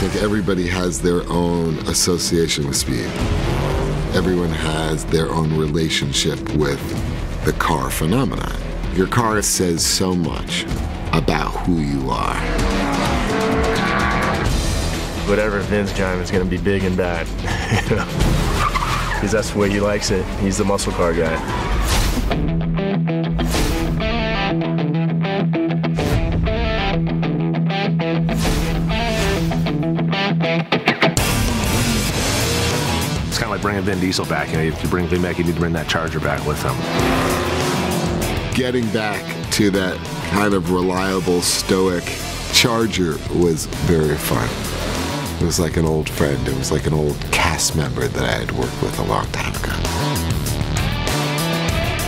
think everybody has their own association with speed. Everyone has their own relationship with the car phenomenon. Your car says so much about who you are. Whatever Vin's driving is going to be big and bad. Because that's the way he likes it. He's the muscle car guy. It's kind of like bringing Vin Diesel back. You know, if you bring Vin back, you need to bring that Charger back with him. Getting back to that kind of reliable, stoic Charger was very fun. It was like an old friend. It was like an old cast member that I had worked with a long time ago.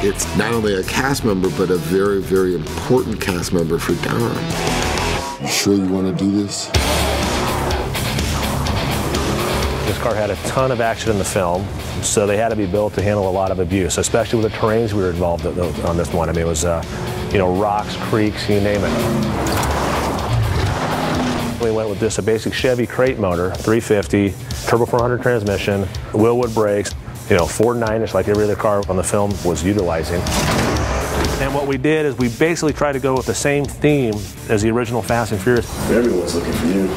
It's not only a cast member, but a very, very important cast member for Dom. You sure you want to do this? This car had a ton of action in the film, so they had to be built to handle a lot of abuse, especially with the terrains we were involved in on this one. I mean, it was, you know, rocks, creeks, you name it. We went with just a basic Chevy crate motor, 350, turbo 400 transmission, Willwood brakes, you know, Ford 9-inch like every other car on the film was utilizing. And what we did is we basically tried to go with the same theme as the original Fast and Furious. Everyone's looking for you.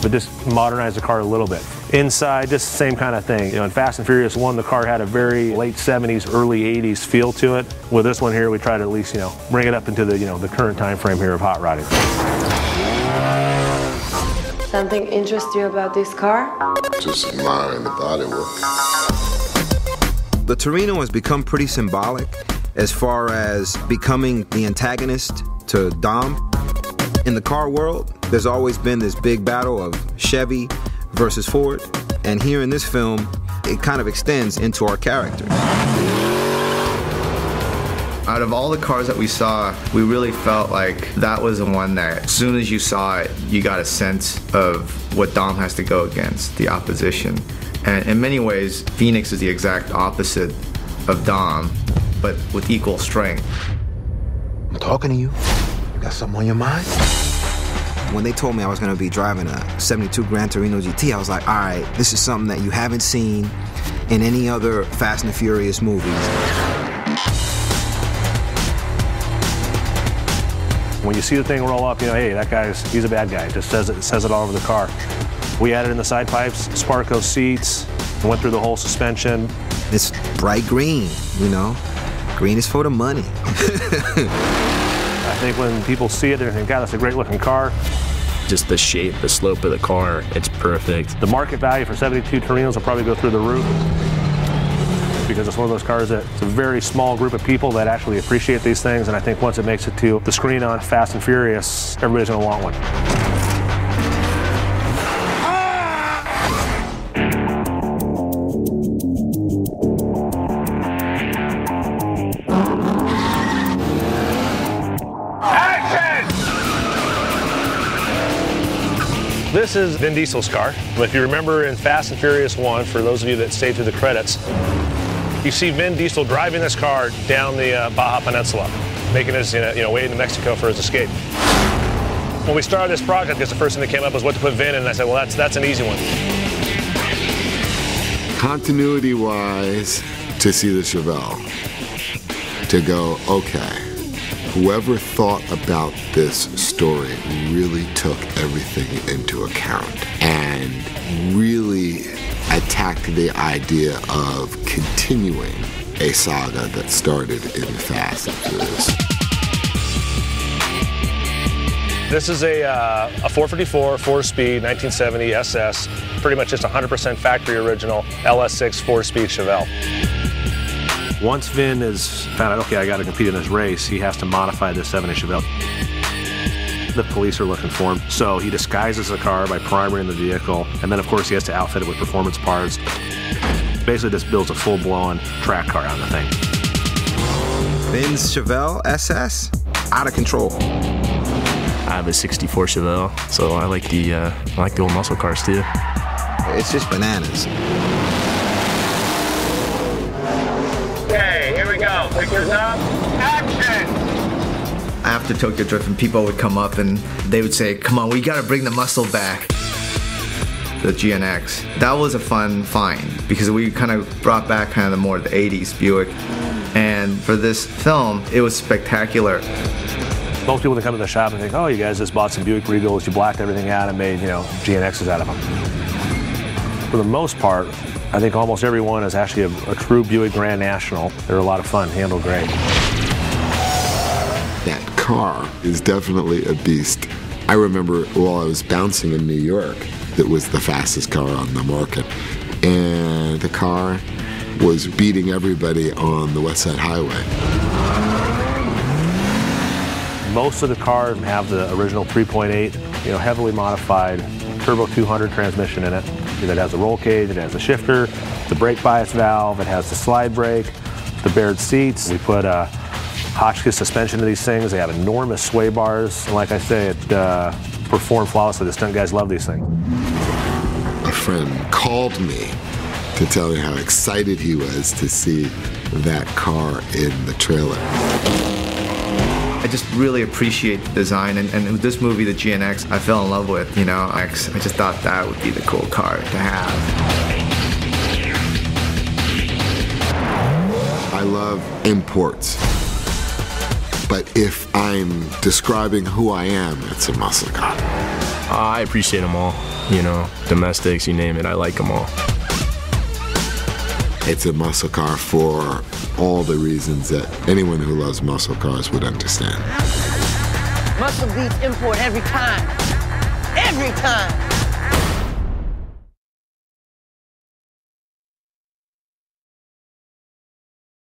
But just modernize the car a little bit. Inside, just the same kind of thing. You know, in Fast and Furious 1, the car had a very late 70s, early 80s feel to it. With this one here, we try to at least, you know, bring it up into the, you know, the current time frame here of hot rodding. Something interests you about this car? Just admiring the bodywork. The Torino has become pretty symbolic as far as becoming the antagonist to Dom. In the car world, there's always been this big battle of Chevy versus Ford, and here in this film, it kind of extends into our characters. Out of all the cars that we saw, we really felt like that was the one that as soon as you saw it, you got a sense of what Dom has to go against, the opposition. And in many ways, Phoenix is the exact opposite of Dom, but with equal strength. I'm talking to you. You got something on your mind? When they told me I was going to be driving a 72 Gran Torino GT, I was like, all right, this is something that you haven't seen in any other Fast and Furious movies. When you see the thing roll up, you know, hey, that he's a bad guy. It just says it all over the car. We added in the side pipes, Sparco seats, went through the whole suspension. It's bright green, you know. Green is for the money. I think when people see it, they're thinking, God, that's a great looking car. Just the shape, the slope of the car, it's perfect. The market value for 72 Torinos will probably go through the roof, because it's one of those cars that it's a very small group of people that actually appreciate these things, and I think once it makes it to the screen on Fast and Furious, everybody's going to want one. This is Vin Diesel's car. If you remember in Fast and Furious 1, for those of you that stayed through the credits, you see Vin Diesel driving this car down the Baja Peninsula, making his way into Mexico for his escape. When we started this project, because the first thing that came up was what to put Vin in, and I said, well, that's an easy one. Continuity-wise, to see the Chevelle, to go, okay, whoever thought about this story really took everything into account and really attacked the idea of continuing a saga that started in Fast and Furious. This is a 454, 4-speed, 1970 SS, pretty much just 100% factory original LS6 4-speed Chevelle. Once Vin is found out, okay, I got to compete in this race, he has to modify this 7-inch Chevelle. The police are looking for him, so he disguises the car by primering the vehicle, and then of course he has to outfit it with performance parts. Basically just builds a full-blown track car on the thing. Vin's Chevelle SS, out of control. I have a 64 Chevelle, so I like the old muscle cars too. It's just bananas. Okay, here we go. Pictures up. Action! After Tokyo Drift, and people would come up and they would say, come on, we gotta bring the muscle back. the GNX. That was a fun find because we kind of brought back kind of the more the 80s Buick. And for this film, it was spectacular. Most people that come to the shop and think, oh, you guys just bought some Buick Regals, you blacked everything out and made, GNXs out of them. For the most part, I think almost everyone is actually a true Buick Grand National. They're a lot of fun, handle great. That car is definitely a beast. I remember while I was bouncing in New York, it was the fastest car on the market. And the car was beating everybody on the West Side Highway. Most of the cars have the original 3.8, heavily modified turbo 200 transmission in it. That has a roll cage, it has a shifter, the brake bias valve, it has the slide brake, the bared seats. We put a Hotchkiss suspension to these things. They have enormous sway bars. And like I say, it performed flawlessly. The stunt guys love these things. A friend called me to tell me how excited he was to see that car in the trailer. I just really appreciate the design, and with this movie, the GNX, I fell in love with, I just thought that would be the cool car to have. I love imports, but if I'm describing who I am, it's a muscle car. I appreciate them all, domestics, you name it, I like them all. It's a muscle car for all the reasons that anyone who loves muscle cars would understand. Muscle beats import every time. Every time.